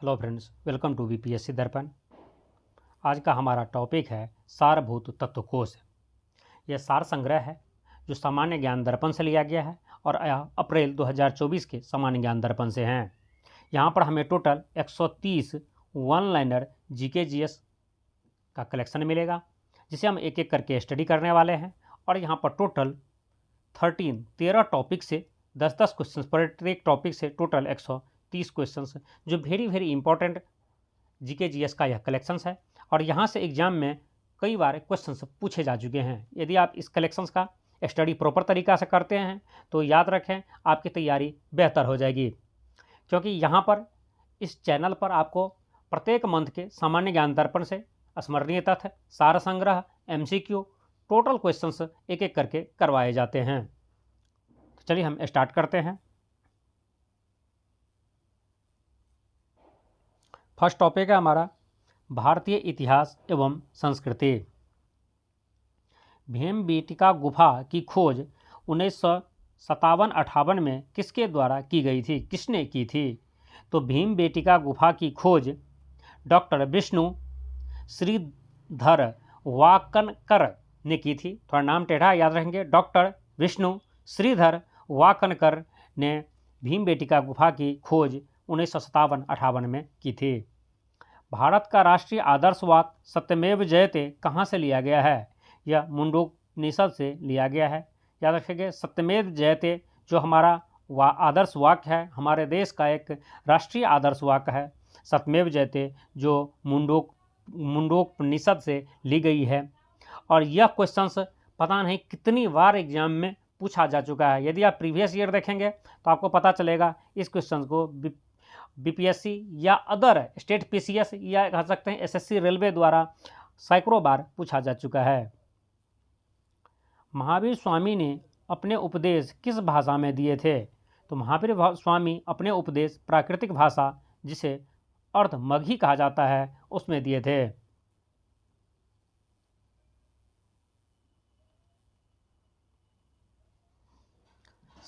Hello friends, welcome to BPSC Darpan. आज का हमारा टॉपिक है सारभूत तत्वकोश। यह सार संग्रह है जो सामान्य ज्ञान दर्पण से लिया गया है और अप्रैल 2024 के सामान्य ज्ञान दर्पण से हैं। यहाँ पर हमें total 130 one liner GK GS का कलेक्शन मिलेगा, जिसे हम एक एक करके स्टडी करने वाले हैं। और यहाँ पर टोटल 13 टॉपिक से 10-10 क्वेश्चन पर एक टॉपिक से टोटल 130 क्वेश्चंस, जो वेरी इंपॉर्टेंट जीके जीएस का यह कलेक्शंस है। और यहाँ से एग्जाम में कई बार क्वेश्चंस पूछे जा चुके हैं। यदि आप इस कलेक्शंस का स्टडी प्रॉपर तरीक़ा से करते हैं तो याद रखें आपकी तैयारी बेहतर हो जाएगी, क्योंकि यहाँ पर इस चैनल पर आपको प्रत्येक मंथ के सामान्य ज्ञान दर्पण से स्मरणीय तथ्य, सार संग्रह, MCQ, टोटल क्वेश्चंस एक एक करके करवाए जाते हैं। तो चलिए हम स्टार्ट करते हैं। फर्स्ट टॉपिक है हमारा भारतीय इतिहास एवं संस्कृति। भीमबेटका गुफा की खोज 1957-58 में किसके द्वारा की गई थी, किसने की थी? तो भीमबेटका गुफा की खोज डॉक्टर विष्णु श्रीधर वाकनकर ने की थी। थोड़ा नाम टेढ़ा याद रखेंगे। डॉक्टर विष्णु श्रीधर वाकनकर ने भीमबेटका गुफा की खोज 1957-58 में की थी। भारत का राष्ट्रीय आदर्श वाक्य सत्यमेव जयते कहाँ से लिया गया है? यह मुंडकोपनिषद से लिया गया है। याद रखिएगा, सत्यमेव जयते जो हमारा आदर्श वाक्य है, हमारे देश का एक राष्ट्रीय आदर्श वाक्य है। सत्यमेव जयते जो मुंडकोपनिषद से ली गई है। और यह क्वेश्चंस पता नहीं कितनी बार एग्जाम में पूछा जा चुका है। यदि आप प्रीवियस ईयर देखेंगे तो आपको पता चलेगा इस क्वेश्चन को बीपीएससी या अदर स्टेट पीसीएस या कह सकते हैं एसएससी रेलवे द्वारा सैकड़ों बार पूछा जा चुका है। महावीर स्वामी ने अपने उपदेश किस भाषा में दिए थे? तो महावीर स्वामी अपने उपदेश प्राकृतिक भाषा, जिसे अर्धमगही कहा जाता है, उसमें दिए थे।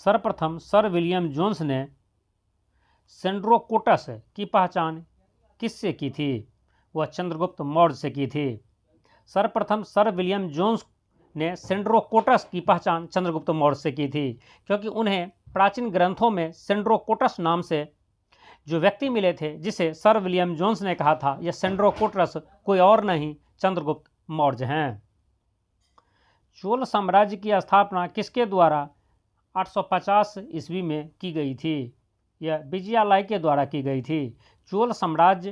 सर्वप्रथम सर विलियम जोन्स ने सेंड्रोकोटस की पहचान किससे की थी? वह चंद्रगुप्त मौर्य से की थी। सर्वप्रथम सर विलियम जोन्स ने सेंड्रोकोटस की पहचान चंद्रगुप्त मौर्य से की थी, क्योंकि उन्हें प्राचीन ग्रंथों में सेंड्रोकोटस नाम से जो व्यक्ति मिले थे, जिसे सर विलियम जोन्स ने कहा था यह सेंड्रोकोटस कोई और नहीं चंद्रगुप्त मौर्य हैं। चोल साम्राज्य की स्थापना किसके द्वारा 850 ईस्वी में की गई थी? यह विजयालय के द्वारा की गई थी। चोल साम्राज्य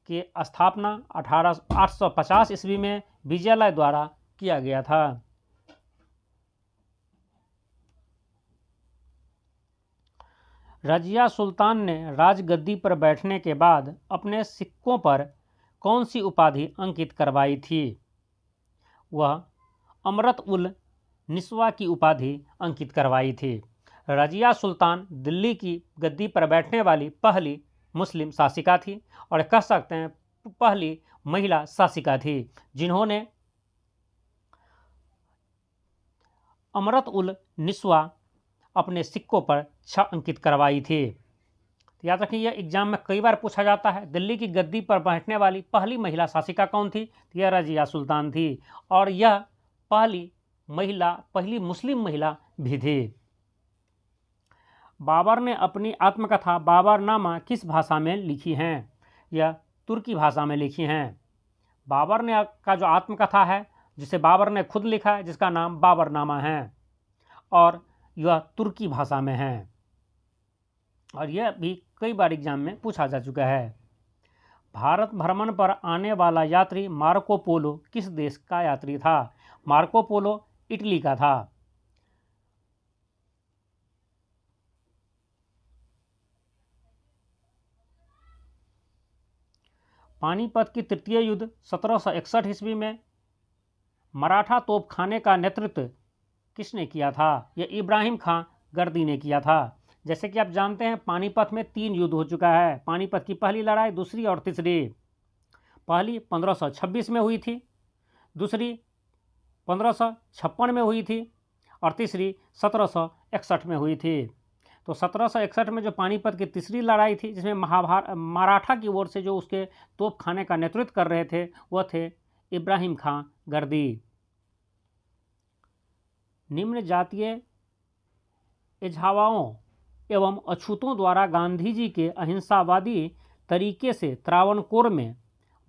की स्थापना 850 ईस्वी में विजयालय द्वारा किया गया था। रजिया सुल्तान ने राजगद्दी पर बैठने के बाद अपने सिक्कों पर कौन सी उपाधि अंकित करवाई थी? वह अमरत उल निस्वा की उपाधि अंकित करवाई थी। रजिया सुल्तान दिल्ली की गद्दी पर बैठने वाली पहली मुस्लिम शासिका थी, और कह सकते हैं पहली महिला शासिका थी जिन्होंने अमरत उल निस्वा अपने सिक्कों पर 6 अंकित करवाई थी। याद रखिए, यह एग्जाम में कई बार पूछा जाता है। दिल्ली की गद्दी पर बैठने वाली पहली महिला शासिका कौन थी? यह रजिया सुल्तान थी, और यह पहली मुस्लिम महिला भी थी। बाबर ने अपनी आत्मकथा बाबरनामा किस भाषा में लिखी हैं? यह तुर्की भाषा में लिखी हैं। बाबर ने का जो आत्मकथा है, जिसे बाबर ने खुद लिखा है, जिसका नाम बाबरनामा है, और यह तुर्की भाषा में है। और यह भी कई बार एग्जाम में पूछा जा चुका है। भारत भ्रमण पर आने वाला यात्री मार्को पोलो किस देश का यात्री था? मार्को पोलो इटली का था। पानीपत की तृतीय युद्ध 1761 ईस्वी में मराठा तोपखाने का नेतृत्व किसने किया था? यह इब्राहिम खां गर्दी ने किया था। जैसे कि आप जानते हैं, पानीपत में 3 युद्ध हो चुका है। पानीपत की पहली लड़ाई, दूसरी और तीसरी। पहली 1526 में हुई थी, दूसरी 1556 में हुई थी, और तीसरी 1761 में हुई थी। तो 1761 में जो पानीपत की तीसरी लड़ाई थी, जिसमें मराठा की ओर से जो उसके तोप खाने का नेतृत्व कर रहे थे वह थे इब्राहिम खां गर्दी। निम्न जातीय एझावाओं एवं अछूतों द्वारा गांधी जी के अहिंसावादी तरीके से त्रावणकोर में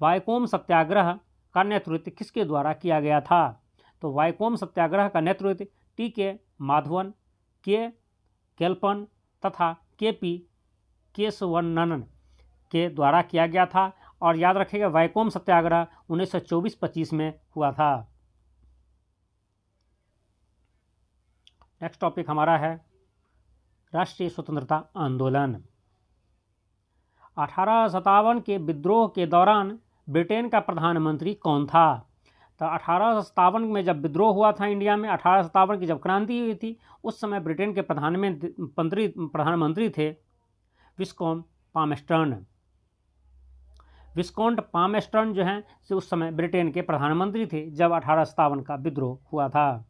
वायकोम सत्याग्रह का नेतृत्व किसके द्वारा किया गया था? तो वायकोम सत्याग्रह का नेतृत्व टी.के. माधवन, के. केलपन तथा के.पी. केशवनन के द्वारा किया गया था। और याद रखिएगा, वायकोम सत्याग्रह 1924-25 में हुआ था। नेक्स्ट टॉपिक हमारा है राष्ट्रीय स्वतंत्रता आंदोलन। 1857 के विद्रोह के दौरान ब्रिटेन का प्रधानमंत्री कौन था? तो 1857 में जब विद्रोह हुआ था इंडिया में, 1857 की जब क्रांति हुई थी, उस समय ब्रिटेन के प्रधानमंत्री थे विस्कॉन्ट पामेस्टर्न। विस्कॉन्ट पामेस्टर्न जो हैं से उस समय ब्रिटेन के प्रधानमंत्री थे जब 1857 का विद्रोह हुआ था।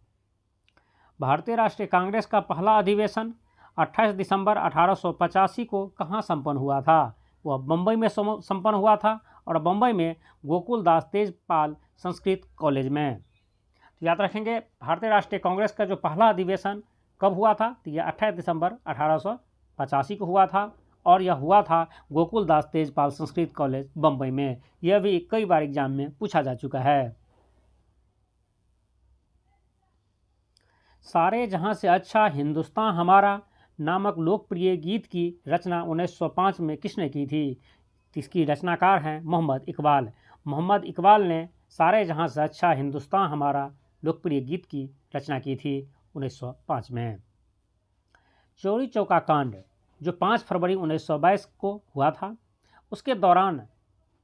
भारतीय राष्ट्रीय कांग्रेस का पहला अधिवेशन 28 दिसंबर 1885 को कहाँ संपन्न हुआ था? वह बम्बई में संपन्न हुआ था, और बम्बई में गोकुलदास तेजपाल संस्कृत कॉलेज में। तो याद रखेंगे, भारतीय राष्ट्रीय कांग्रेस का जो पहला अधिवेशन कब हुआ था? तो यह 28 दिसंबर 1885 को हुआ था, और यह हुआ था गोकुलदास तेजपाल संस्कृत कॉलेज बम्बई में। यह भी कई बार एग्जाम में पूछा जा चुका है। सारे जहां से अच्छा हिंदुस्तान हमारा नामक लोकप्रिय गीत की रचना 1905 में किसने की थी? इसकी रचनाकार हैं मोहम्मद इकबाल। मोहम्मद इकबाल ने सारे जहां से अच्छा हिंदुस्तान हमारा लोकप्रिय गीत की रचना की थी 1905 में। चौरी चौका कांड जो 5 फरवरी 1922 को हुआ था, उसके दौरान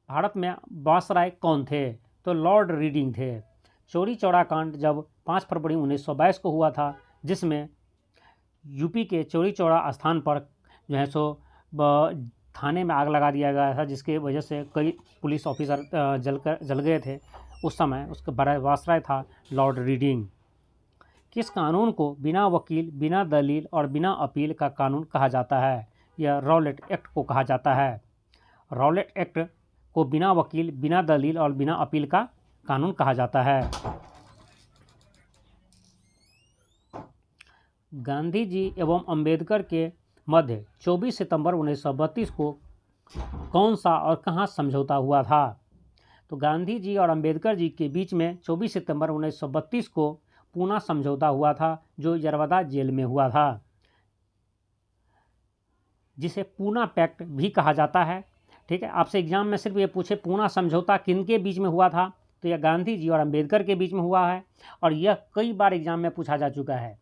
भारत में वायसराय कौन थे? तो लॉर्ड रीडिंग थे। चौरी चौरा कांड जब 5 फरवरी 1922 को हुआ था, जिसमें यूपी के चौरी चौरा स्थान पर जो है सो थाने में आग लगा दिया गया था, जिसके वजह से कई पुलिस ऑफिसर जल गए थे। उस समय उसका वायसराय था लॉर्ड रीडिंग। किस कानून को बिना वकील, बिना दलील और बिना अपील का कानून कहा जाता है? यह रॉलेट एक्ट को कहा जाता है। रॉलेट एक्ट को बिना वकील, बिना दलील और बिना अपील का कानून कहा जाता है। गांधी जी एवं अंबेडकर के मध्य 24 सितंबर 1932 को कौन सा और कहां समझौता हुआ था? तो गांधी जी और अंबेडकर जी के बीच में 24 सितंबर 1932 को पूना समझौता हुआ था, जो यरवदा जेल में हुआ था, जिसे पूना पैक्ट भी कहा जाता है। ठीक है, आपसे एग्जाम में सिर्फ ये पूछे पूना समझौता किनके बीच में हुआ था, तो यह गांधी जी और अंबेडकर के बीच में हुआ है। और यह कई बार एग्जाम में पूछा जा चुका है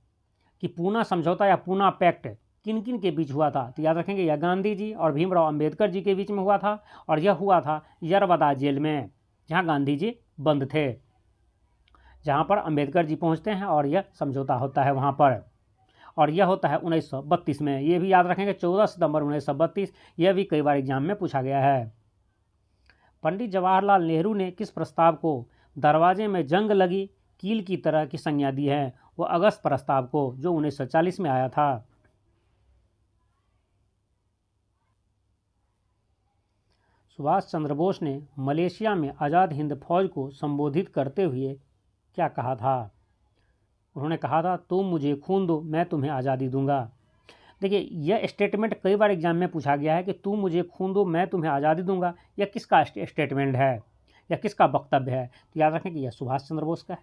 कि पूना समझौता या पूना पैक्ट किन किन के बीच हुआ था। तो याद रखेंगे, यह गांधी जी और भीमराव अंबेडकर जी के बीच में हुआ था, और यह हुआ था यरवदा जेल में, जहां गांधी जी बंद थे, जहां पर अंबेडकर जी पहुंचते हैं और यह समझौता होता है वहां पर। और यह होता है 1932 में। ये भी याद रखेंगे, 14 सितंबर 1932। यह भी कई बार एग्जाम में पूछा गया है। पंडित जवाहरलाल नेहरू ने किस प्रस्ताव को दरवाजे में जंग लगी कील की तरह की संज्ञा दी है? वो अगस्त प्रस्ताव को, जो 1940 में आया था। सुभाष चंद्र बोस ने मलेशिया में आज़ाद हिंद फौज को संबोधित करते हुए क्या कहा था? उन्होंने कहा था, तुम मुझे खून दो, मैं तुम्हें आज़ादी दूंगा। देखिए, यह स्टेटमेंट कई बार एग्जाम में पूछा गया है कि तुम मुझे खून दो, मैं तुम्हें आज़ादी दूंगा। यह किसका स्टेटमेंट है या किसका वक्तव्य है? तो याद रखें कि यह सुभाष चंद्र बोस का है।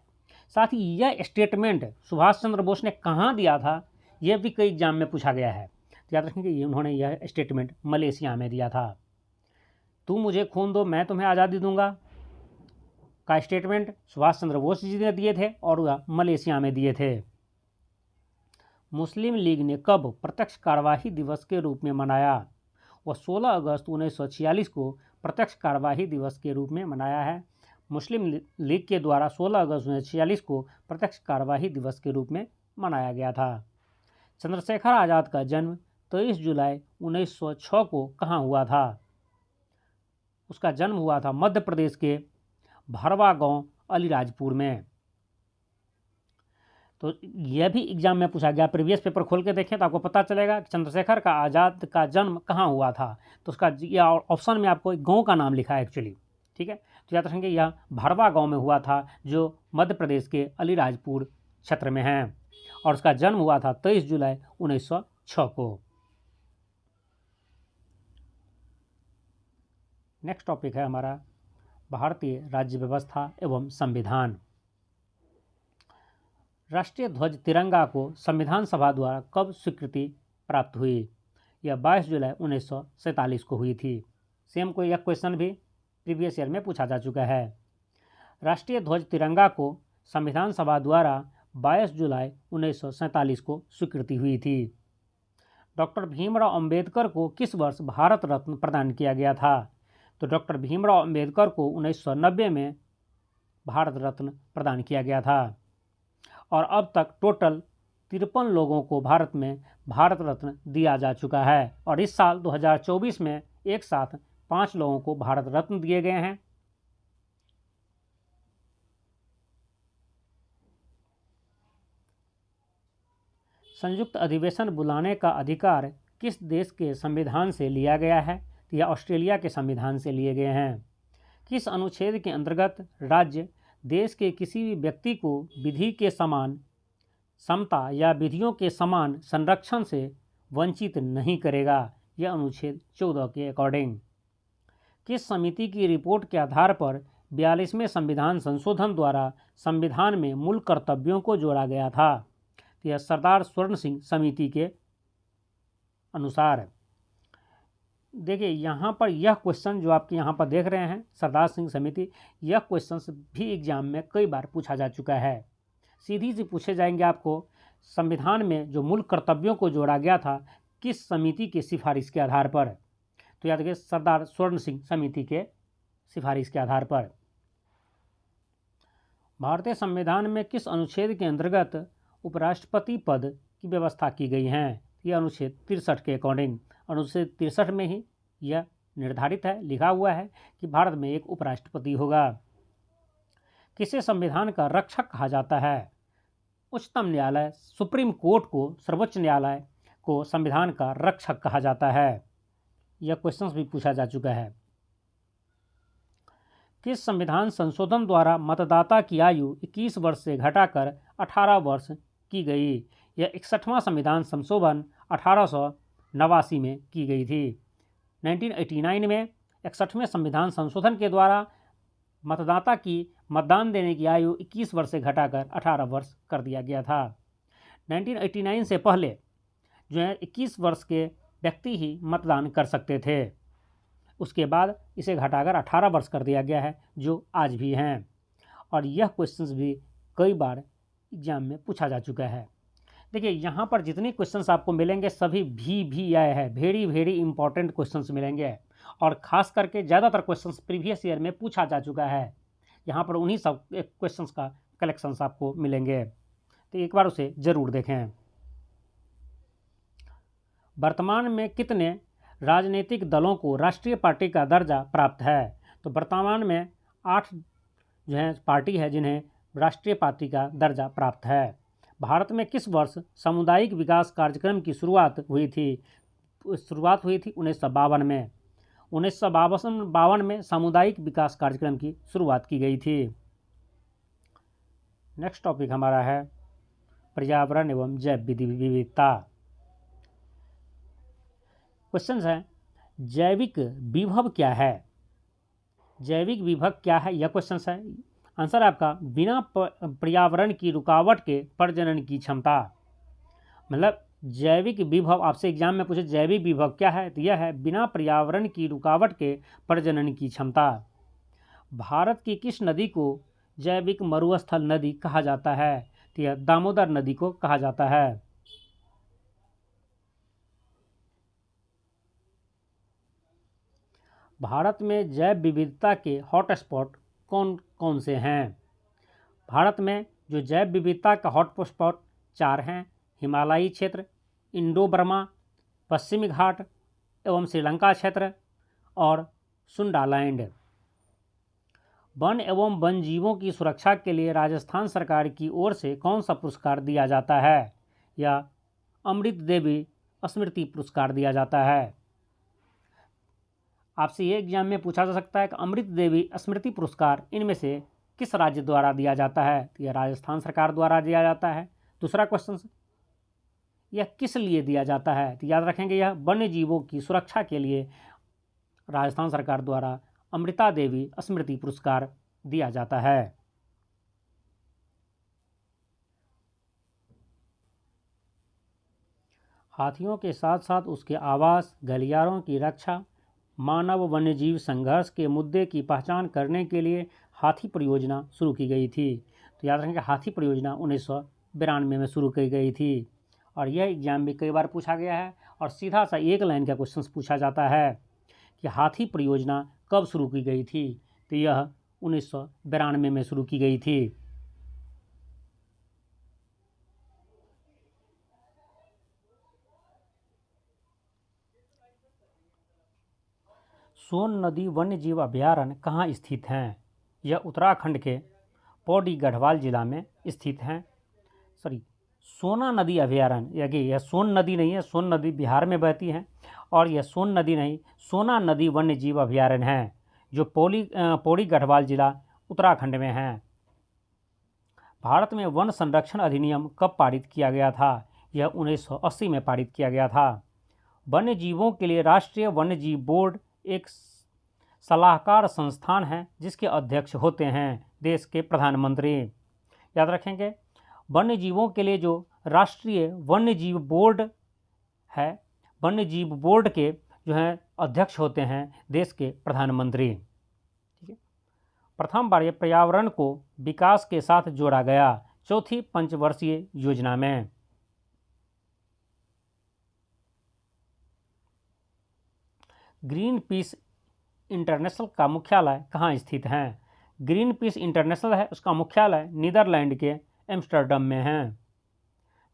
साथ ही यह स्टेटमेंट सुभाष चंद्र बोस ने कहाँ दिया था, यह भी कई एग्जाम में पूछा गया है। तो याद रखें कि उन्होंने यह स्टेटमेंट मलेशिया में दिया था। तुम मुझे खून दो, मैं तुम्हें आज़ादी दूंगा का स्टेटमेंट सुभाष चंद्र बोस जी ने दिए थे, और वह मलेशिया में दिए थे। मुस्लिम लीग ने कब प्रत्यक्ष कार्यवाही दिवस के रूप में मनाया? वह 16 अगस्त 1946 को प्रत्यक्ष कार्यवाही दिवस के रूप में मनाया है। मुस्लिम लीग के द्वारा 16 अगस्त 1946 को प्रत्यक्ष कार्यवाही दिवस के रूप में मनाया गया था। चंद्रशेखर आज़ाद का जन्म 23 जुलाई 1906 को कहाँ हुआ था? उसका जन्म हुआ था मध्य प्रदेश के भरवा गांव अलीराजपुर में। तो यह भी एग्जाम में पूछा गया। प्रीवियस पेपर खोल के देखें तो आपको पता चलेगा कि चंद्रशेखर का आज़ाद का जन्म कहाँ हुआ था। तो उसका यह ऑप्शन में आपको एक गाँव का नाम लिखा है एक्चुअली, ठीक है। तो याद रखेंगे यह भरवा गाँव में हुआ था, जो मध्य प्रदेश के अलीराजपुर क्षेत्र में है, और उसका जन्म हुआ था 23 जुलाई 1906 को। नेक्स्ट टॉपिक है हमारा भारतीय राज्य व्यवस्था एवं संविधान। राष्ट्रीय ध्वज तिरंगा को संविधान सभा द्वारा कब स्वीकृति प्राप्त हुई? यह 22 जुलाई 1947 को हुई थी। सेम कोई यह क्वेश्चन भी प्रीवियस ईयर में पूछा जा चुका है। राष्ट्रीय ध्वज तिरंगा को संविधान सभा द्वारा 22 जुलाई 1947 को स्वीकृति हुई थी। डॉक्टर भीमराव अंबेडकर को किस वर्ष भारत रत्न प्रदान किया गया था? तो डॉक्टर भीमराव अंबेडकर को 1990 में भारत रत्न प्रदान किया गया था, और अब तक टोटल 53 लोगों को भारत में भारत रत्न दिया जा चुका है, और इस साल 2024 में एक साथ 5 लोगों को भारत रत्न दिए गए हैं। संयुक्त अधिवेशन बुलाने का अधिकार किस देश के संविधान से लिया गया है? तो यह ऑस्ट्रेलिया के संविधान से लिए गए हैं। किस अनुच्छेद के अंतर्गत राज्य देश के किसी भी व्यक्ति को विधि के समान समता या विधियों के समान संरक्षण से वंचित नहीं करेगा? यह अनुच्छेद 14 के अकॉर्डिंग। किस समिति की रिपोर्ट के आधार पर 42वें संविधान संशोधन द्वारा संविधान में मूल कर्तव्यों को जोड़ा गया था? तो यह सरदार स्वर्ण सिंह समिति के अनुसार। देखिए यहाँ पर यह क्वेश्चन जो आपके यहाँ पर देख रहे हैं, सरदार सिंह समिति, यह क्वेश्चन भी एग्जाम में कई बार पूछा जा चुका है। सीधी से पूछे जाएंगे आपको, संविधान में जो मूल कर्तव्यों को जोड़ा गया था किस समिति की सिफारिश के आधार पर? तो याद रखिए सरदार स्वर्ण सिंह समिति के सिफारिश के आधार पर। भारतीय संविधान में किस अनुच्छेद के अंतर्गत उपराष्ट्रपति पद की व्यवस्था की गई है? यह अनुच्छेद 63 के अकॉर्डिंग। अनुच्छेद 63 में ही यह निर्धारित है, लिखा हुआ है कि भारत में एक उपराष्ट्रपति होगा। किसे संविधान का रक्षक कहा जाता है? उच्चतम न्यायालय, सुप्रीम कोर्ट को, सर्वोच्च न्यायालय को संविधान का रक्षक कहा जाता है। यह क्वेश्चन भी पूछा जा चुका है। किस संविधान संशोधन द्वारा मतदाता की आयु 21 वर्ष से घटाकर 18 वर्ष की गई? यह 61वां संविधान संशोधन 1889 में की गई थी। 1989 में 61वें संविधान संशोधन के द्वारा मतदाता की मतदान देने की आयु 21 वर्ष से घटाकर 18 वर्ष कर दिया गया था। 1989 से पहले जो है 21 वर्ष के व्यक्ति ही मतदान कर सकते थे, उसके बाद इसे घटाकर 18 वर्ष कर दिया गया है, जो आज भी हैं। और यह क्वेश्चंस भी कई बार एग्जाम में पूछा जा चुका है। देखिए यहाँ पर जितने क्वेश्चंस आपको मिलेंगे सभी भी आए हैं, वेरी इंपॉर्टेंट क्वेश्चंस मिलेंगे, और ख़ास करके ज़्यादातर क्वेश्चंस प्रीवियस ईयर में पूछा जा चुका है। यहाँ पर उन्हीं सब क्वेश्चंस का कलेक्शंस आपको मिलेंगे, तो एक बार उसे ज़रूर देखें। वर्तमान में कितने राजनीतिक दलों को राष्ट्रीय पार्टी का दर्जा प्राप्त है? तो वर्तमान में 8 जो है पार्टी है जिन्हें राष्ट्रीय पार्टी का दर्जा प्राप्त है। भारत में किस वर्ष सामुदायिक विकास कार्यक्रम की शुरुआत हुई थी? 1952 में। 1952 में सामुदायिक विकास कार्यक्रम की शुरुआत की गई थी। नेक्स्ट टॉपिक हमारा है पर्यावरण एवं जैव विविधता। क्वेश्चन है, जैविक विभव क्या है? जैविक विभव क्या है, यह क्वेश्चन है। आंसर आपका बिना पर्यावरण की रुकावट के प्रजनन की क्षमता। मतलब जैविक विभव, आपसे एग्जाम में पूछे जैविक विभव क्या है, तो यह है बिना पर्यावरण की रुकावट के प्रजनन की क्षमता। भारत की किस नदी को जैविक मरुस्थल नदी कहा जाता है? तो यह दामोदर नदी को कहा जाता है। भारत में जैव विविधता के हॉटस्पॉट कौन कौन से हैं? भारत में जो जैव विविधता का हॉटस्पॉट 4 हैं: हिमालयी क्षेत्र, इंडो बर्मा, पश्चिमी घाट एवं श्रीलंका क्षेत्र और सुंडालैंड। वन एवं वन जीवों की सुरक्षा के लिए राजस्थान सरकार की ओर से कौन सा पुरस्कार दिया जाता है? या अमृत देवी स्मृति पुरस्कार दिया जाता है। आपसे ये एग्जाम में पूछा जा सकता है कि अमृत देवी स्मृति पुरस्कार इनमें से किस राज्य द्वारा दिया जाता है? तो यह राजस्थान सरकार द्वारा दिया जाता है। दूसरा क्वेश्चन, यह किस लिए दिया जाता है? तो याद रखेंगे, यह वन्य जीवों की सुरक्षा के लिए राजस्थान सरकार द्वारा अमृता देवी स्मृति पुरस्कार दिया जाता है। हाथियों के साथ साथ उसके आवास, गलियारों की रक्षा, मानव वन्यजीव संघर्ष के मुद्दे की पहचान करने के लिए हाथी परियोजना शुरू की गई थी। तो याद रखेंगे, हाथी परियोजना 1992 में शुरू की गई थी। और यह एग्जाम में कई बार पूछा गया है और सीधा सा एक लाइन का क्वेश्चन पूछा जाता है कि हाथी परियोजना कब शुरू की गई थी? तो यह 1992 में शुरू की गई थी। सोन नदी वन्य जीव अभयारण्य कहाँ स्थित हैं? यह उत्तराखंड के पौड़ी गढ़वाल जिला में स्थित हैं। सोना नदी अभयारण्य, यह सोन नदी नहीं है, सोन नदी बिहार में बहती है, और यह सोन नदी नहीं, सोना नदी वन्य जीव अभयारण्य है जो पौड़ी गढ़वाल जिला उत्तराखंड में है। भारत में वन संरक्षण अधिनियम कब पारित किया गया था? यह 1980 में पारित किया गया था। वन्य जीवों के लिए राष्ट्रीय वन्य जीव बोर्ड एक सलाहकार संस्थान है जिसके अध्यक्ष होते हैं देश के प्रधानमंत्री। याद रखेंगे, वन्य जीवों के लिए जो राष्ट्रीय वन्य जीव बोर्ड है, वन्य जीव बोर्ड के जो हैं अध्यक्ष होते हैं देश के प्रधानमंत्री। ठीक है। प्रथम बार ये पर्यावरण को विकास के साथ जोड़ा गया चौथी पंचवर्षीय योजना में। ग्रीन पीस इंटरनेशनल का मुख्यालय कहाँ स्थित है? ग्रीन पीस इंटरनेशनल है, उसका मुख्यालय नीदरलैंड के एम्स्टर्डम में है।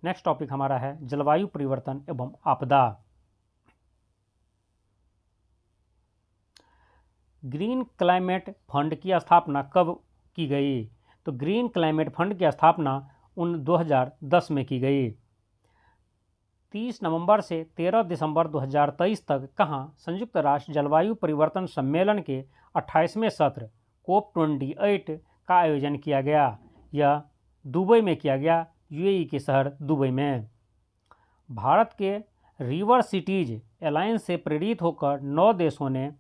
नेक्स्ट टॉपिक हमारा है जलवायु परिवर्तन एवं आपदा। ग्रीन क्लाइमेट फंड की स्थापना कब की गई? तो ग्रीन क्लाइमेट फंड की स्थापना 2010 में की गई। 30 नवंबर से 13 दिसंबर 2023 तक कहाँ संयुक्त राष्ट्र जलवायु परिवर्तन सम्मेलन के 28वें सत्र COP28 का आयोजन किया गया? यह दुबई में किया गया, यूएई के शहर दुबई में। भारत के रिवर सिटीज अलायंस से प्रेरित होकर 9 देशों ने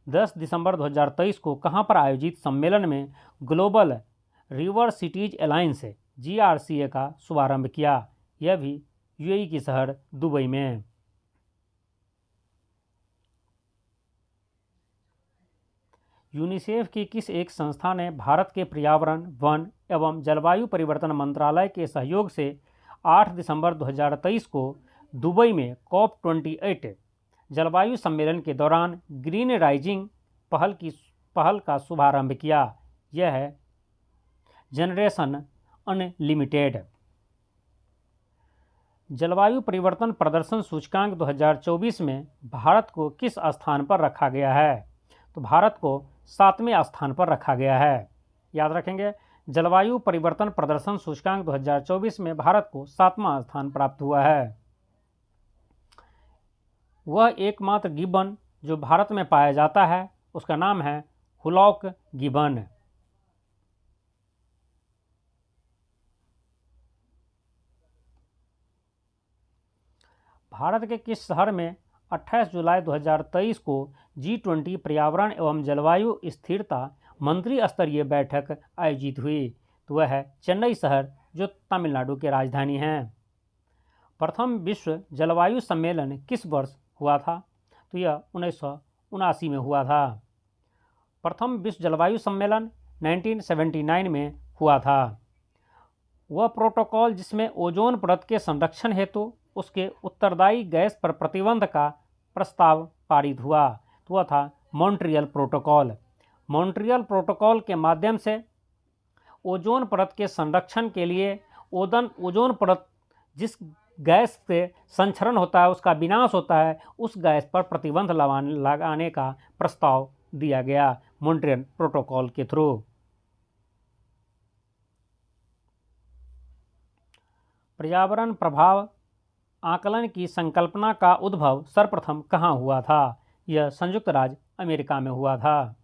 10 दिसंबर 2023 को कहाँ पर आयोजित सम्मेलन में global river cities alliance GRCA का शुभारंभ किया? यह भी यूएई के शहर दुबई में। यूनिसेफ की किस एक संस्था ने भारत के पर्यावरण, वन एवं जलवायु परिवर्तन मंत्रालय के सहयोग से 8 दिसंबर 2023 को दुबई में COP28 जलवायु सम्मेलन के दौरान ग्रीन राइजिंग पहल का शुभारंभ किया? यह है जनरेशन अनलिमिटेड। जलवायु परिवर्तन प्रदर्शन सूचकांक 2024 में भारत को किस स्थान पर रखा गया है? तो भारत को 7वें स्थान पर रखा गया है। याद रखेंगे, जलवायु परिवर्तन प्रदर्शन सूचकांक 2024 में भारत को 7वां स्थान प्राप्त हुआ है। वह एकमात्र गिब्बन जो भारत में पाया जाता है उसका नाम है हुलॉक गिब्बन। भारत के किस शहर में 28 जुलाई 2023 को G20 पर्यावरण एवं जलवायु स्थिरता मंत्री स्तरीय बैठक आयोजित हुई? तो वह है चेन्नई शहर जो तमिलनाडु की राजधानी है। प्रथम विश्व जलवायु सम्मेलन किस वर्ष हुआ था? तो यह 1979 में हुआ था। प्रथम विश्व जलवायु सम्मेलन 1979 में हुआ था। वह प्रोटोकॉल जिसमें ओजोन परत के संरक्षण हेतु उसके उत्तरदायी गैस पर प्रतिबंध का प्रस्ताव पारित हुआ, तो वह था मॉन्ट्रियल प्रोटोकॉल। मॉन्ट्रियल प्रोटोकॉल के माध्यम से ओजोन परत के संरक्षण के लिए ओजोन परत जिस गैस से संक्षरण होता है, उसका विनाश होता है, उस गैस पर प्रतिबंध लगाने का प्रस्ताव दिया गया मॉन्ट्रियल प्रोटोकॉल के थ्रू। पर्यावरण प्रभाव आकलन की संकल्पना का उद्भव सर्वप्रथम कहाँ हुआ था? यह संयुक्त राज्य अमेरिका में हुआ था।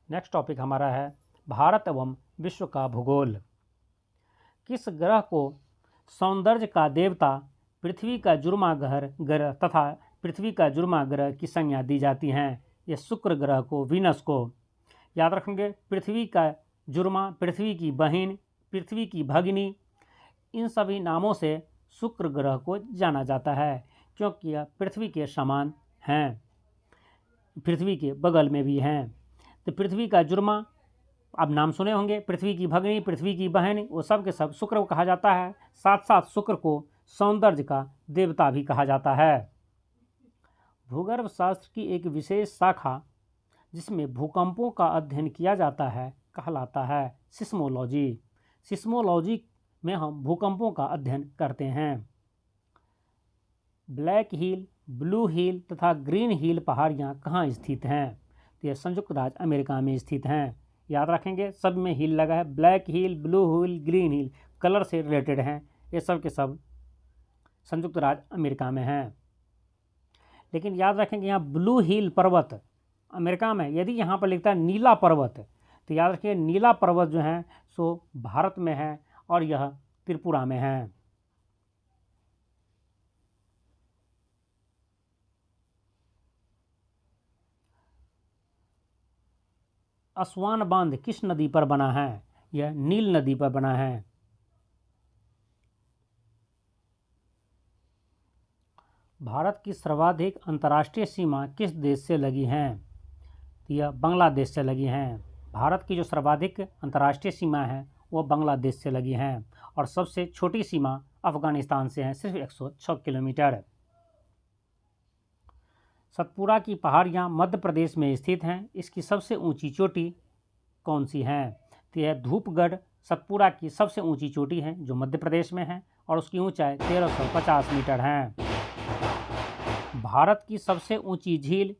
नेक्स्ट टॉपिक हमारा है भारत एवं विश्व का भूगोल। किस ग्रह को सौंदर्य का देवता, पृथ्वी का जुर्मा ग्रह तथा पृथ्वी का जुर्मा ग्रह की संज्ञा दी जाती हैं? यह शुक्र ग्रह को, वीनस को। याद रखेंगे, पृथ्वी का जुर्मा, पृथ्वी की बहिन, पृथ्वी की भगिनी, इन सभी नामों से शुक्र ग्रह को जाना जाता है क्योंकि यह पृथ्वी के समान हैं, पृथ्वी के बगल में भी हैं। तो पृथ्वी का जुर्मा, अब नाम सुने होंगे, पृथ्वी की भगिनी, पृथ्वी की बहन, वो सब के सब शुक्र को कहा जाता है। साथ साथ शुक्र को सौंदर्य का देवता भी कहा जाता है। भूगर्भ शास्त्र की एक विशेष शाखा जिसमें भूकंपों का अध्ययन किया जाता है कहलाता है सिस्मोलॉजी। सिस्मोलॉजी में हम भूकंपों का अध्ययन करते हैं। ब्लैक हिल, ब्लू हिल तथा ग्रीन हिल पहाड़ियाँ कहाँ स्थित हैं? तो यह संयुक्त राज्य अमेरिका में स्थित हैं। याद रखेंगे, सब में हिल लगा है, ब्लैक हिल, ब्लू हिल, ग्रीन हिल, कलर से रिलेटेड हैं, ये सब के सब संयुक्त राज्य अमेरिका में हैं। लेकिन याद रखेंगे, यहाँ ब्लू हिल पर्वत अमेरिका में, यदि यहाँ पर लिखता है नीला पर्वत, तो याद रखिए नीला पर्वत जो है सो भारत में है और यह त्रिपुरा में है। असवान बांध किस नदी पर बना है? यह नील नदी पर बना है। भारत की सर्वाधिक अंतर्राष्ट्रीय सीमा किस देश से लगी हैं? तो यह बांग्लादेश से लगी हैं। भारत की जो सर्वाधिक अंतर्राष्ट्रीय सीमा है वो बांग्लादेश से लगी हैं और सबसे छोटी सीमा अफगानिस्तान से है, सिर्फ 106 किलोमीटर। सतपुड़ा की पहाड़ियाँ मध्य प्रदेश में स्थित हैं। इसकी सबसे ऊंची चोटी कौन सी है? तो यह धूपगढ़ सतपुड़ा की सबसे ऊंची चोटी है जो मध्य प्रदेश में है और उसकी ऊंचाई 1350 मीटर है। भारत की सबसे ऊंची झील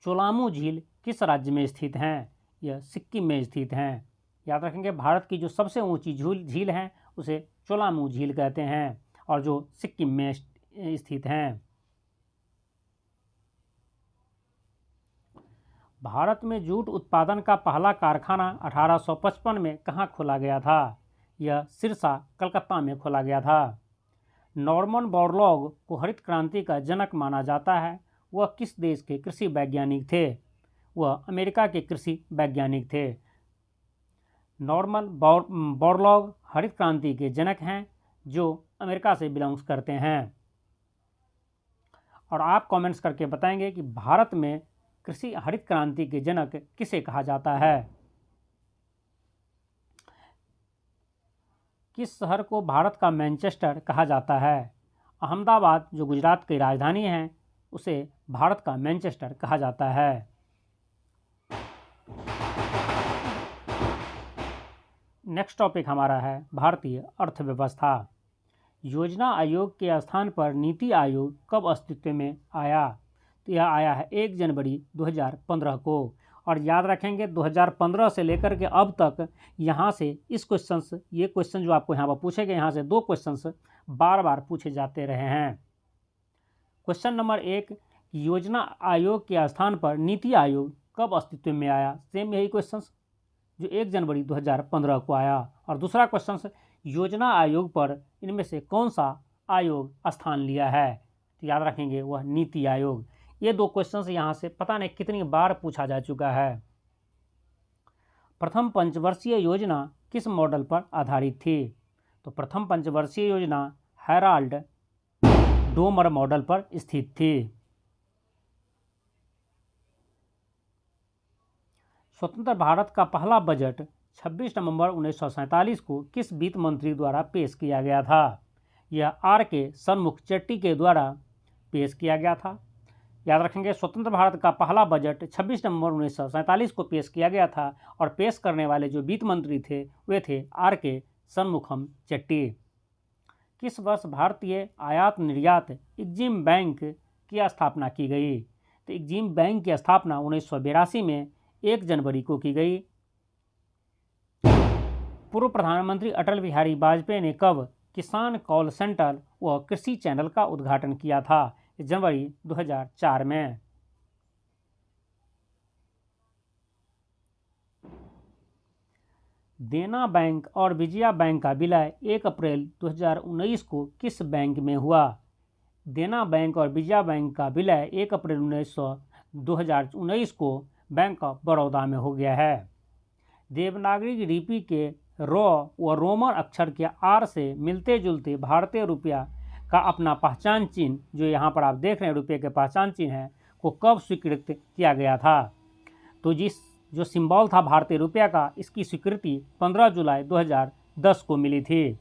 चोलामू झील किस राज्य में स्थित हैं? यह सिक्किम में स्थित हैं। याद रखेंगे, भारत की जो सबसे ऊंची झील है उसे चोलामू झील कहते हैं और जो सिक्किम में स्थित हैं। भारत में जूट उत्पादन का पहला कारखाना 1855 में कहाँ खोला गया था? यह सिरसा, कलकत्ता में खोला गया था। नॉर्मन बोरलॉग को हरित क्रांति का जनक माना जाता है। वह किस देश के कृषि वैज्ञानिक थे? वह अमेरिका के कृषि वैज्ञानिक थे। नॉर्मन बोरलॉग हरित क्रांति के जनक हैं जो अमेरिका से बिलोंग्स करते हैं। और आप कमेंट्स करके बताएंगे कि भारत में कृषि हरित क्रांति के जनक किसे कहा जाता है? किस शहर को भारत का मैनचेस्टर कहा जाता है? अहमदाबाद जो गुजरात की राजधानी है उसे भारत का मैनचेस्टर कहा जाता है। नेक्स्ट टॉपिक हमारा है भारतीय अर्थव्यवस्था। योजना आयोग के स्थान पर नीति आयोग कब अस्तित्व में आया? तो यह आया है 1 जनवरी 2015 को। और याद रखेंगे 2015 से लेकर के अब तक यहाँ से ये क्वेश्चन जो आपको यहाँ पर पूछे गए, यहाँ से 2 क्वेश्चंस बार बार पूछे जाते रहे हैं। क्वेश्चन नंबर 1, योजना आयोग के स्थान पर नीति आयोग कब अस्तित्व में आया? सेम यही क्वेश्चन जो 1 जनवरी 2015 को आया। और दूसरा क्वेश्चन, योजना आयोग पर इनमें से कौन सा आयोग स्थान लिया है? तो याद रखेंगे वह नीति आयोग। ये 2 क्वेश्चंस यहाँ से पता नहीं कितनी बार पूछा जा चुका है। प्रथम पंचवर्षीय योजना किस मॉडल पर आधारित थी? तो प्रथम पंचवर्षीय योजना हैराल्ड डोमर मॉडल पर स्थित थी। स्वतंत्र भारत का पहला बजट 26 नवंबर 1947 को किस वित्त मंत्री द्वारा पेश किया गया था? यह R.K. सन्मुख चेट्टी के द्वारा पेश किया गया था। याद रखेंगे, स्वतंत्र भारत का पहला बजट 26 नवंबर 1947 को पेश किया गया था और पेश करने वाले जो वित्त मंत्री थे वे थे R.K. सन्मुखम चेट्टी। किस वर्ष भारतीय आयात निर्यात एग्जिम बैंक की स्थापना की गई? तो एग्जिम बैंक की स्थापना 1982 में 1 जनवरी को की गई। पूर्व प्रधानमंत्री अटल बिहारी वाजपेयी ने कब किसान कॉल सेंटर व कृषि चैनल का उद्घाटन किया था? जनवरी 2004 में। देना बैंक और विजया बैंक का विलय 1 अप्रैल 2019 को किस बैंक में हुआ? देना बैंक और विजया बैंक का विलय 1 अप्रैल 2019 को बैंक ऑफ बड़ौदा में हो गया है। देवनागरी लिपि के रॉ व रोमन अक्षर के आर से मिलते जुलते भारतीय रुपया का अपना पहचान चिन्ह, जो यहाँ पर आप देख रहे हैं रुपये के पहचान चिन्ह है, को कब स्वीकृत किया गया था? तो जो सिंबल था भारतीय रुपया का, इसकी स्वीकृति 15 जुलाई 2010 को मिली थी।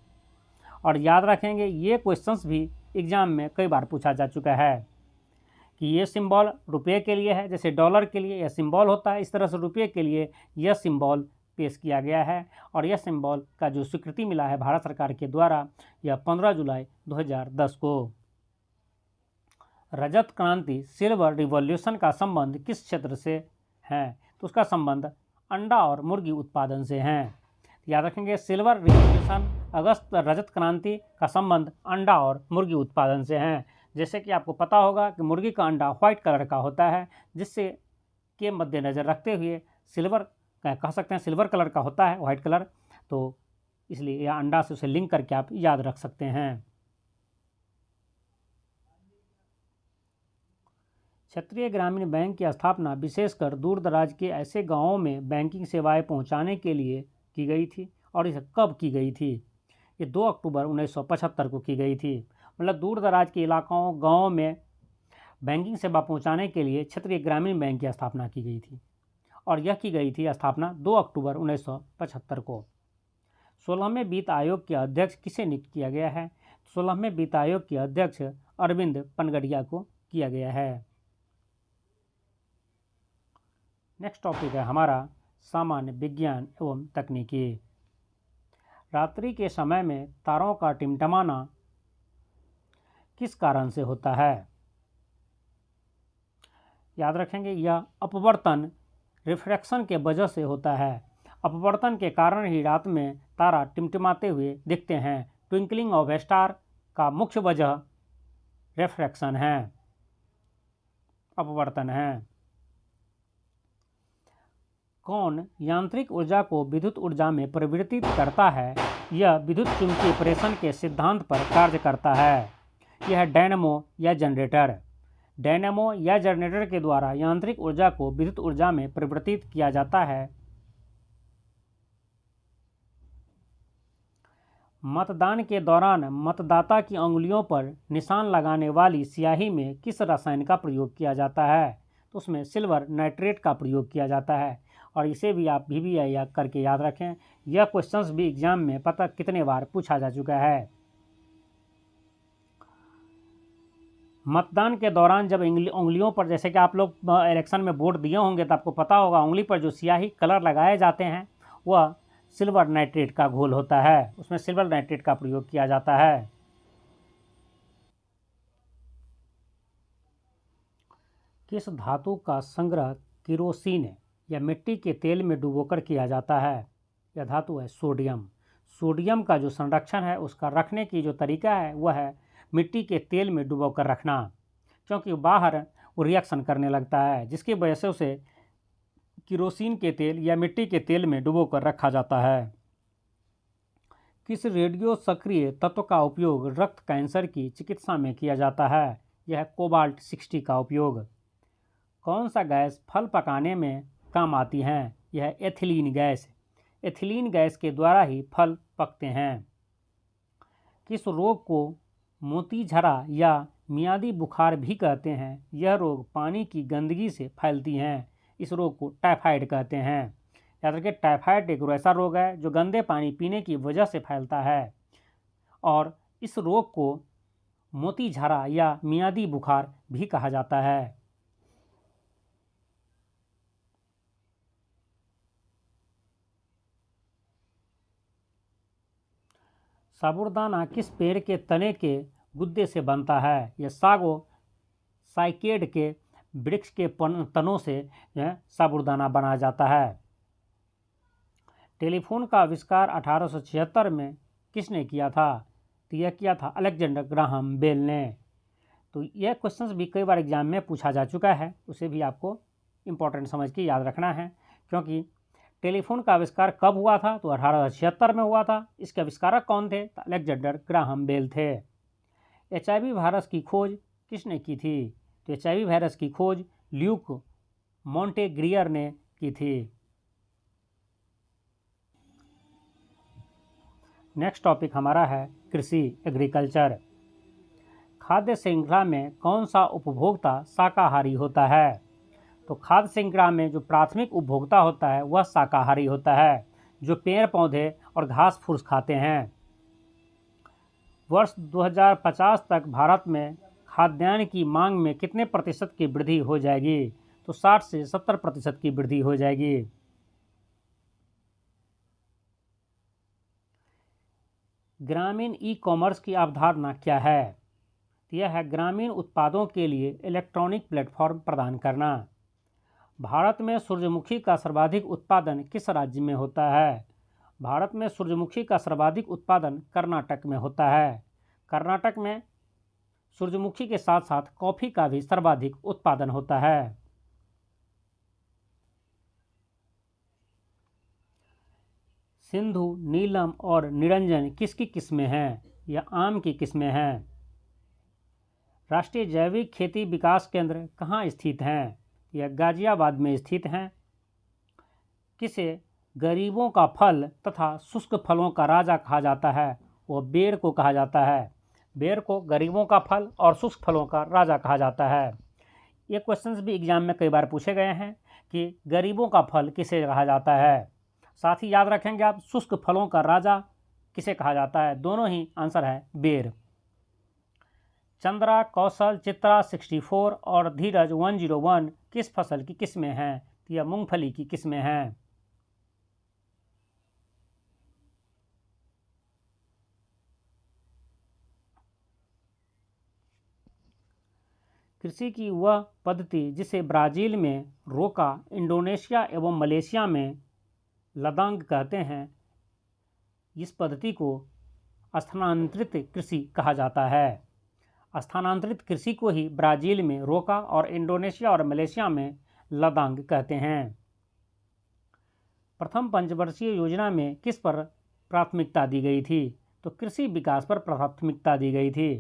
और याद रखेंगे, ये क्वेश्चंस भी एग्जाम में कई बार पूछा जा चुका है कि ये सिंबल रुपये के लिए है, जैसे डॉलर के लिए यह सिंबल होता है, इस तरह से रुपये के लिए यह सिंबल पेश किया गया है। और यह सिंबल का जो स्वीकृति मिला है भारत सरकार के द्वारा, यह 15 जुलाई 2010 को। रजत क्रांति सिल्वर रिवॉल्यूशन का संबंध किस क्षेत्र से है? तो उसका संबंध अंडा और मुर्गी उत्पादन से है। याद रखेंगे, सिल्वर रिवॉल्यूशन अगस्त रजत क्रांति का संबंध अंडा और मुर्गी उत्पादन से है। जैसे कि आपको पता होगा कि मुर्गी का अंडा व्हाइट कलर का होता है, जिससे के मद्देनज़र रखते हुए सिल्वर कह सकते हैं सिल्वर कलर का होता है, व्हाइट कलर, तो इसलिए यह अंडा से उसे लिंक करके आप याद रख सकते हैं। क्षेत्रीय ग्रामीण बैंक की स्थापना विशेषकर दूर दराज के ऐसे गांवों में बैंकिंग सेवाएं पहुंचाने के लिए की गई थी। और इसे कब की गई थी? ये 2 अक्टूबर 1975 को की गई थी। मतलब दूर दराज के इलाकों गाँवों में बैंकिंग सेवा पहुंचाने के लिए क्षेत्रीय ग्रामीण बैंक की स्थापना की गई थी। और यह की गई थी स्थापना 2 अक्टूबर 1975 को। 16वें वित्त आयोग के अध्यक्ष किसे नियुक्त किया गया है? 16वें वित्त आयोग के अध्यक्ष अरविंद पनगड़िया को किया गया है। नेक्स्ट टॉपिक है हमारा सामान्य विज्ञान एवं तकनीकी। रात्रि के समय में तारों का टिमटमाना किस कारण से होता है? याद रखेंगे, यह अपवर्तन रिफ्रैक्शन के वजह से होता है। अपवर्तन के कारण ही रात में तारा टिमटिमाते हुए दिखते हैं। ट्विंकलिंग ऑफ स्टार का मुख्य वजह रिफ्रैक्शन है, अपवर्तन है। कौन यांत्रिक ऊर्जा को विद्युत ऊर्जा में परिवर्तित करता है? यह विद्युत चुंबकीय प्रेषण के सिद्धांत पर कार्य करता है। यह डायनेमो या जनरेटर। डायनेमो या जनरेटर के द्वारा यांत्रिक ऊर्जा को विद्युत ऊर्जा में परिवर्तित किया जाता है। मतदान के दौरान मतदाता की अंगुलियों पर निशान लगाने वाली स्याही में किस रसायन का प्रयोग किया जाता है? तो उसमें सिल्वर नाइट्रेट का प्रयोग किया जाता है। और इसे भी आप VVI करके याद रखें। यह क्वेश्चंस भी एग्जाम में पता कितने बार पूछा जा चुका है। मतदान के दौरान जब उंगलियों पर, जैसे कि आप लोग इलेक्शन में वोट दिए होंगे तो आपको पता होगा, उंगली पर जो स्याही कलर लगाए जाते हैं वह सिल्वर नाइट्रेट का घोल होता है, उसमें सिल्वर नाइट्रेट का प्रयोग किया जाता है। किस धातु का संग्रह केरोसिन या मिट्टी के तेल में डुबोकर किया जाता है? यह धातु है सोडियम। सोडियम का जो संरक्षण है, उसका रखने की जो तरीका है वह है मिट्टी के तेल में डुबोकर रखना, क्योंकि बाहर वो रिएक्शन करने लगता है, जिसकी वजह से उसे केरोसिन के तेल या मिट्टी के तेल में डुबोकर रखा जाता है। किस रेडियो सक्रिय तत्व का उपयोग रक्त कैंसर की चिकित्सा में किया जाता है? यह है कोबाल्ट 60 का उपयोग। कौन सा गैस फल पकाने में काम आती है? यह है एथिलीन गैस। एथिलीन गैस के द्वारा ही फल पकते हैं। किस रोग को मोतीझरा या मियादी बुखार भी कहते हैं? यह रोग पानी की गंदगी से फैलती हैं। इस रोग को टाइफाइड कहते हैं। याद रखिए, टाइफाइड एक ऐसा रोग है जो गंदे पानी पीने की वजह से फैलता है। और इस रोग को मोतीझरा या मियादी बुखार भी कहा जाता है। साबूदाना किस पेड़ के तने के गुद्दे से बनता है? यह सागो साइकेड के वृक्ष के तनों से यह साबूदाना बनाया जाता है। टेलीफोन का आविष्कार 1876 में किसने किया था? तो यह किया था अलेक्जेंडर ग्राहम बेल ने। तो यह क्वेश्चंस भी कई बार एग्जाम में पूछा जा चुका है, उसे भी आपको इम्पोर्टेंट समझ के याद रखना है, क्योंकि टेलीफोन का आविष्कार कब हुआ था? तो 1876 में हुआ था। इसके आविष्कारक कौन थे? तो अलेक्जेंडर ग्राहम बेल थे। HIV वायरस की खोज किसने की थी? तो HIV वायरस की खोज ल्यूक मॉन्टेग्रियर ने की थी। नेक्स्ट टॉपिक हमारा है कृषि, एग्रीकल्चर। खाद्य श्रृंखला में कौन सा उपभोक्ता शाकाहारी होता है? तो खाद्य श्रृंखला में जो प्राथमिक उपभोक्ता होता है वह शाकाहारी होता है, जो पेड़ पौधे और घास फूस खाते हैं। वर्ष 2050 तक भारत में खाद्यान्न की मांग में कितने प्रतिशत की वृद्धि हो जाएगी? तो 60 से 70% की वृद्धि हो जाएगी। ग्रामीण ई कॉमर्स की अवधारणा क्या है? यह है ग्रामीण उत्पादों के लिए इलेक्ट्रॉनिक प्लेटफॉर्म प्रदान करना। भारत में सूरजमुखी का सर्वाधिक उत्पादन किस राज्य में होता है? भारत में सूरजमुखी का सर्वाधिक उत्पादन कर्नाटक में होता है। कर्नाटक में सूरजमुखी के साथ साथ कॉफ़ी का भी सर्वाधिक उत्पादन होता है। सिंधु, नीलम और निरंजन किसकी किस्में हैं? यह आम की किस्में हैं। राष्ट्रीय जैविक खेती विकास केंद्र कहाँ स्थित हैं? यह गाजियाबाद में स्थित हैं। किसे गरीबों का फल तथा शुष्क फलों का राजा कहा जाता है? वह बेर को कहा जाता है। बेर को गरीबों का फल और शुष्क फलों का राजा कहा जाता है। ये क्वेश्चंस भी एग्जाम में कई बार पूछे गए हैं कि गरीबों का फल किसे कहा जाता है। साथ ही याद रखेंगे आप, शुष्क फलों का राजा किसे कहा जाता है? दोनों ही आंसर है बेर। चंद्रा, कौशल, चित्रा 64 और धीरज 101 किस फसल की किस्में हैं? तो यह मूंगफली की किस्में हैं। कृषि की वह पद्धति जिसे ब्राज़ील में रोका, इंडोनेशिया एवं मलेशिया में लदांग कहते हैं, इस पद्धति को स्थानांतरित कृषि कहा जाता है। स्थानांतरित कृषि को ही ब्राज़ील में रोका और इंडोनेशिया और मलेशिया में लदांग कहते हैं। प्रथम पंचवर्षीय योजना में किस पर प्राथमिकता दी गई थी? तो कृषि विकास पर प्राथमिकता दी गई थी।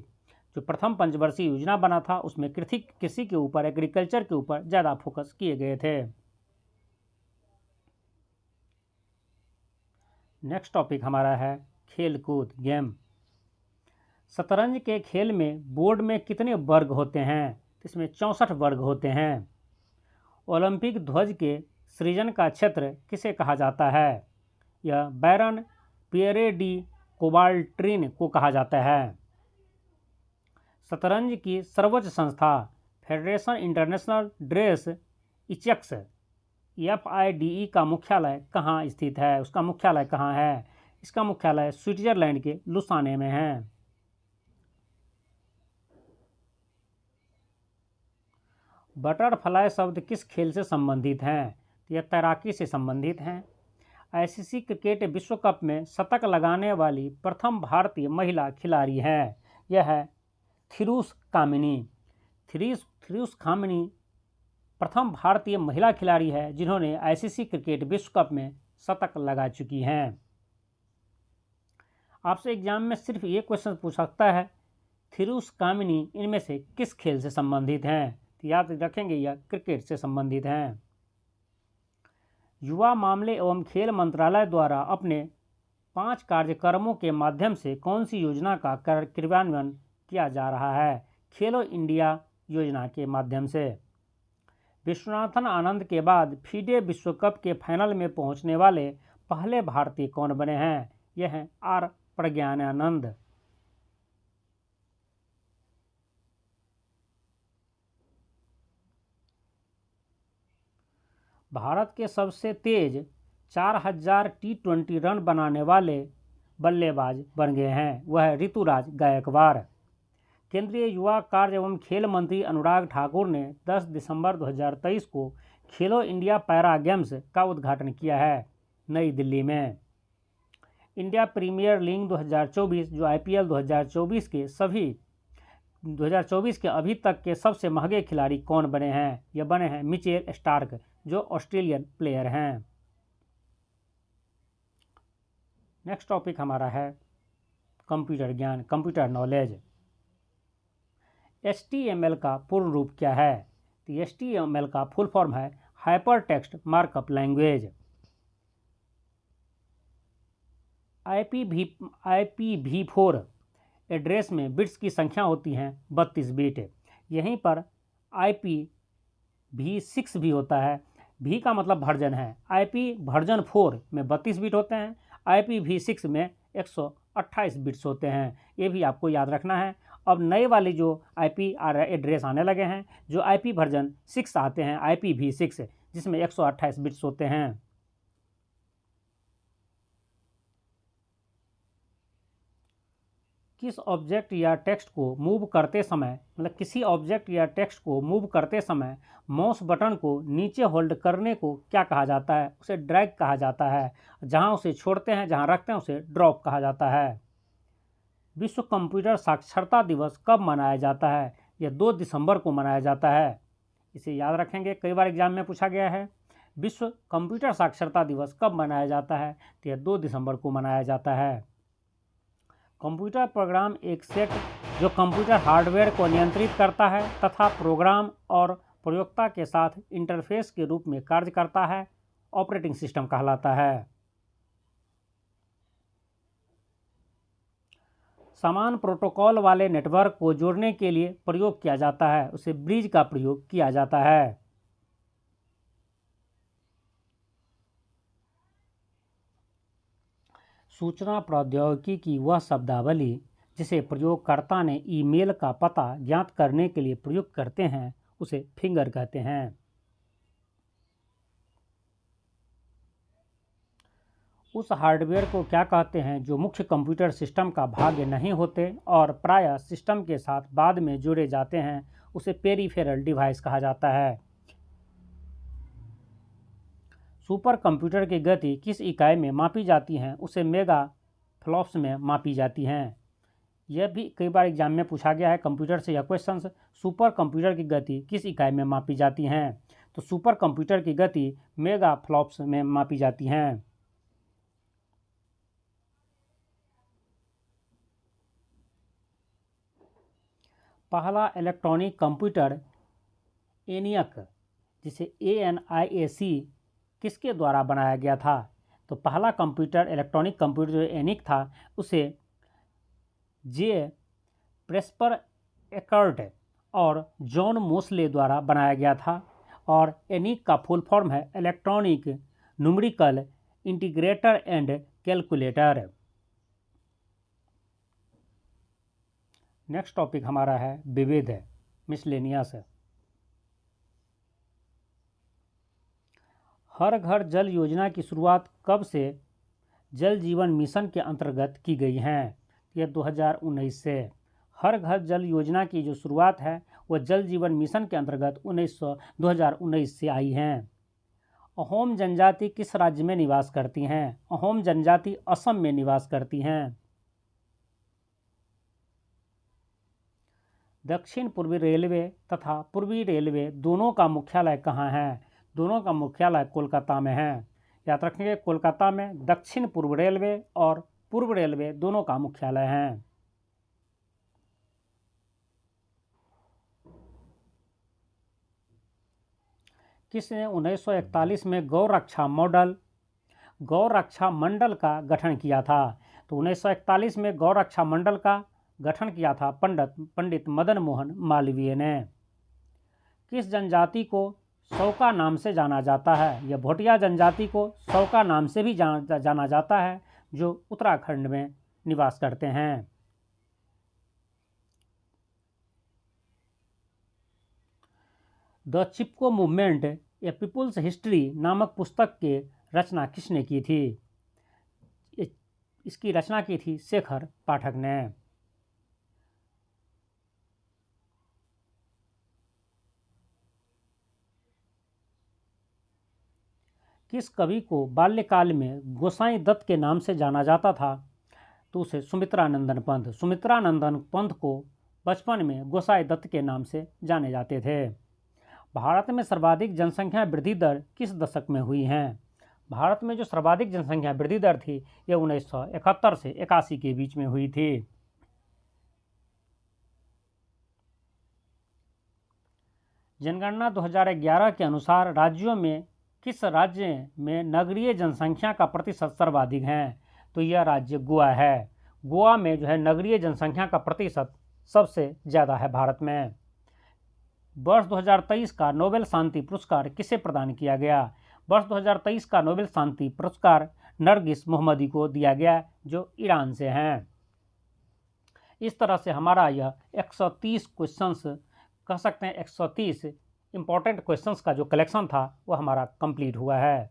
जो प्रथम पंचवर्षीय योजना बना था उसमें कृषि के ऊपर, एग्रीकल्चर के ऊपर ज़्यादा फोकस किए गए थे। नेक्स्ट टॉपिक हमारा है खेल कूद, गेम। शतरंज के खेल में बोर्ड में कितने वर्ग होते हैं? इसमें 64 वर्ग होते हैं। ओलंपिक ध्वज के सृजन का क्षेत्र किसे कहा जाता है? यह बैरन पियरे डी कोबाल्ट्रीन को कहा जाता है। शतरंज की सर्वोच्च संस्था फेडरेशन इंटरनेशनल ड्रेस इचेक्स FIDE का मुख्यालय कहाँ स्थित है? उसका मुख्यालय कहाँ है? इसका मुख्यालय स्विट्जरलैंड के लुसाने में है। बटरफ्लाई शब्द किस खेल से संबंधित हैं? यह तैराकी से संबंधित हैं। ICC क्रिकेट विश्व कप में शतक लगाने वाली प्रथम भारतीय महिला खिलाड़ी हैं। यह है थिरुस कामिनी। थिरुस कामिनी प्रथम भारतीय महिला खिलाड़ी है जिन्होंने ICC क्रिकेट विश्व कप में शतक लगा चुकी हैं। आपसे एग्जाम में सिर्फ ये क्वेश्चन पूछ सकता है, थिरुस कामिनी इनमें से किस खेल से संबंधित हैं? तो याद रखेंगे यह क्रिकेट से संबंधित हैं। युवा मामले एवं खेल मंत्रालय द्वारा अपने 5 कार्यक्रमों के माध्यम से कौन सी योजना का क्रियान्वयन किया जा रहा है? खेलो इंडिया योजना के माध्यम से। विश्वनाथन आनंद के बाद फीडे विश्व कप के फाइनल में पहुंचने वाले पहले भारतीय कौन बने हैं? यह हैं R प्रज्ञानानंद। भारत के सबसे तेज 4000 T20 रन बनाने वाले बल्लेबाज बन गए हैं, वह है ऋतुराज गायकवाड़। केंद्रीय युवा कार्य एवं खेल मंत्री अनुराग ठाकुर ने 10 दिसंबर 2023 को खेलो इंडिया पैरा गेम्स का उद्घाटन किया है नई दिल्ली में। इंडिया प्रीमियर लीग 2024 जो IPL 2024 के अभी तक के सबसे महंगे खिलाड़ी कौन बने हैं? ये बने हैं मिचेल स्टार्क जो ऑस्ट्रेलियन प्लेयर हैं। नेक्स्ट टॉपिक हमारा है कंप्यूटर ज्ञान, कंप्यूटर नॉलेज। HTML का पूर्ण रूप क्या है? तो HTML का फुल फॉर्म है hyper text markup language. IPv4 address में बिट्स की संख्या होती हैं 32 बिट। यहीं पर IPv6 भी होता है। V का मतलब वर्जन है। IP वर्जन 4 में 32 बिट होते हैं, IPv6 में 128 बिट्स होते हैं। ये भी आपको याद रखना है। अब नए वाले जो IP एड्रेस आने लगे हैं, जो IP वर्जन 6 आते हैं, IPv6 जिसमें 128 बिट्स होते हैं। किस ऑब्जेक्ट या टेक्स्ट को मूव करते समय, मतलब किसी ऑब्जेक्ट या टेक्स्ट को मूव करते समय माउस बटन को नीचे होल्ड करने को क्या कहा जाता है? उसे ड्रैग कहा जाता है। जहां उसे छोड़ते हैं, जहां रखते हैं, उसे ड्रॉप कहा जाता है। विश्व कंप्यूटर साक्षरता दिवस कब मनाया जाता है? यह 2 दिसंबर को मनाया जाता है। इसे याद रखेंगे, कई बार एग्जाम में पूछा गया है। विश्व कंप्यूटर साक्षरता दिवस कब मनाया जाता है? तो यह 2 दिसंबर को मनाया जाता है। कंप्यूटर प्रोग्राम एक सेट जो कंप्यूटर हार्डवेयर को नियंत्रित करता है तथा प्रोग्राम और प्रयोक्ता के साथ इंटरफेस के रूप में कार्य करता है, ऑपरेटिंग सिस्टम कहलाता है। समान प्रोटोकॉल वाले नेटवर्क को जोड़ने के लिए प्रयोग किया जाता है, उसे ब्रिज का प्रयोग किया जाता है। सूचना प्रौद्योगिकी की वह शब्दावली जिसे प्रयोगकर्ता ने ईमेल का पता ज्ञात करने के लिए प्रयोग करते हैं, उसे फिंगर कहते हैं। उस हार्डवेयर को क्या कहते हैं जो मुख्य कंप्यूटर सिस्टम का भाग नहीं होते और प्रायः सिस्टम के साथ बाद में जोड़े जाते हैं, उसे पेरिफेरल डिवाइस कहा जाता है। सुपर कंप्यूटर की गति किस इकाई में मापी जाती है? उसे मेगा फ्लॉप्स में मापी जाती हैं। यह भी कई बार एग्जाम में पूछा गया है कंप्यूटर से यह क्वेश्चन। सुपर कंप्यूटर की गति किस इकाई में मापी जाती हैं? तो सुपर कंप्यूटर की गति मेगा फ्लॉप्स में मापी जाती हैं। पहला इलेक्ट्रॉनिक कंप्यूटर ENIAC जिसे ANIAC किसके द्वारा बनाया गया था? तो पहला कंप्यूटर इलेक्ट्रॉनिक कंप्यूटर जो ENIAC था उसे जे प्रेस्पर एकर्ट और जॉन मोस्ले द्वारा बनाया गया था और ENIAC का फुल फॉर्म है electronic numerical integrator and calculator. Next topic हमारा है विविध मिसलेनियस। हर घर जल योजना की शुरुआत कब से जल जीवन मिशन के अंतर्गत की गई है? यह 2019 से। हर घर जल योजना की जो शुरुआत है वह जल जीवन मिशन के अंतर्गत 2019 से आई हैं। अहोम जनजाति किस राज्य में निवास करती हैं? अहोम जनजाति असम में निवास करती हैं। दक्षिण पूर्वी रेलवे तथा पूर्वी रेलवे दोनों का मुख्यालय कहाँ है? दोनों का मुख्यालय कोलकाता में है। याद रखेंगे, कोलकाता में दक्षिण पूर्व रेलवे और पूर्व रेलवे दोनों का मुख्यालय है। किसने 1941 में गौरक्षा मंडल का गठन किया था? तो 1941 में गौरक्षा मंडल का गठन किया था पंडित मदन मोहन मालवीय ने। किस जनजाति को सौका नाम से जाना जाता है? यह भोटिया जनजाति को सौका नाम से भी जाना जाता है, जो उत्तराखंड में निवास करते हैं। The Chipko movement a people's history नामक पुस्तक की रचना किसने की थी? इसकी रचना की थी शेखर पाठक ने। किस कवि को बाल्यकाल में गोसाई दत्त के नाम से जाना जाता था? तो उसे सुमित्रानंदन पंत। सुमित्रानंदन पंत को बचपन में गोसाई दत्त के नाम से जाने जाते थे। भारत में सर्वाधिक जनसंख्या वृद्धि दर किस दशक में हुई है? भारत में जो सर्वाधिक जनसंख्या वृद्धि दर थी यह 1971 से 81 के बीच में हुई थी। जनगणना 2011 के अनुसार राज्यों में किस राज्य में नगरीय जनसंख्या का प्रतिशत सर्वाधिक है? तो यह राज्य गोवा है। गोवा में जो है नगरीय जनसंख्या का प्रतिशत सबसे ज़्यादा है भारत में। वर्ष 2023 का नोबेल शांति पुरस्कार किसे प्रदान किया गया? वर्ष 2023 का नोबेल शांति पुरस्कार नरगिस मोहम्मदी को दिया गया जो ईरान से हैं। इस तरह से हमारा यह 130 क्वेश्चंस कह सकते हैं 130 इम्पॉर्टेंट क्वेश्चंस का जो कलेक्शन था वो हमारा कंप्लीट हुआ है।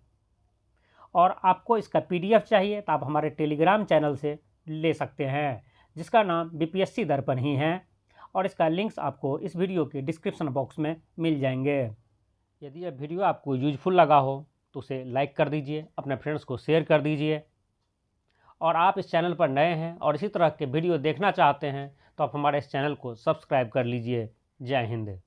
और आपको इसका PDF चाहिए तो आप हमारे टेलीग्राम चैनल से ले सकते हैं जिसका नाम BPSC दर्पण ही है और इसका लिंक्स आपको इस वीडियो के डिस्क्रिप्शन बॉक्स में मिल जाएंगे। यदि यह वीडियो आपको यूजफुल लगा हो तो उसे लाइक कर दीजिए, अपने फ्रेंड्स को शेयर कर दीजिए। और आप इस चैनल पर नए हैं और इसी तरह के वीडियो देखना चाहते हैं तो आप हमारे इस चैनल को सब्सक्राइब कर लीजिए। जय हिंद।